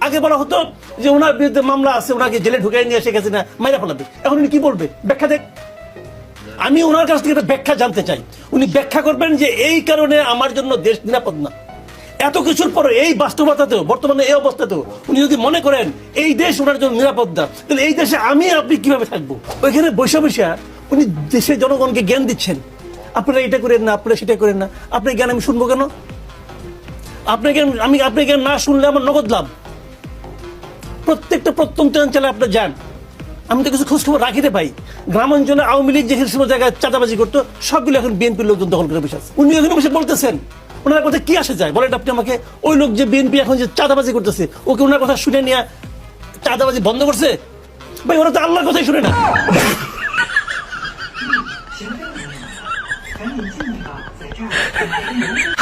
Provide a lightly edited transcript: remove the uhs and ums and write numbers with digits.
আগে বলা হতো যে ওনার বিরুদ্ধে মামলা আছে, ওনাকে জেলে ঢুকাই নিয়ে এসে গেছে না মাইরা ফেলাবে। এখন উনি কি বলবে? ব্যাখ্যা দেখ। আমি ওনার কাছ থেকে একটা ব্যাখ্যা জানতে চাই। উনি ব্যাখ্যা করবেন যে এই কারণে আমার জন্য দেশ নিরাপদ না। এত কিছুর পরে এই বাস্তবতাতেও, বর্তমানে এই অবস্থাতেও উনি যদি মনে করেন এই দেশ ওনার জন্য নিরাপদ না, তাহলে এই দেশে আমি আপনি কিভাবে থাকবো? ওইখানে বৈশা বৈশা উনি দেশের জনগণকে জ্ঞান দিচ্ছেন, আপনারা এটা করেন না, আপনারা সেটা করেন না। আপনি জ্ঞান আমি শুনবো কেন? আপনি জ্ঞান আপনি জ্ঞান না শুনলে আমার নগদ লাভ। প্রত্যেকটা প্রত্যন্ত অঞ্চলে আপনি যান, আমি তো কিছু খোঁজখবর রাখিতে পাই। গ্রামাঞ্চলে আওয়ামী লীগ যে সমস্ত জায়গায় চাঁদাবাজি করতো সবগুলো এখন বিএনপির লোকজন দখল করে বসে আছে। উনি এখানে বসে বলতেছেন, ওনার কথা কি আসে যায় বলেন আপনি আমাকে? ওই লোক যে বিএনপি এখন যে চাঁদাবাজি করতেছে, ওকে ওনার কথা শুনে নিয়ে চাঁদাবাজি বন্ধ করছে? ভাই ওরা তো আল্লাহর কথাই শুনে না।赶紧进吧，在这儿。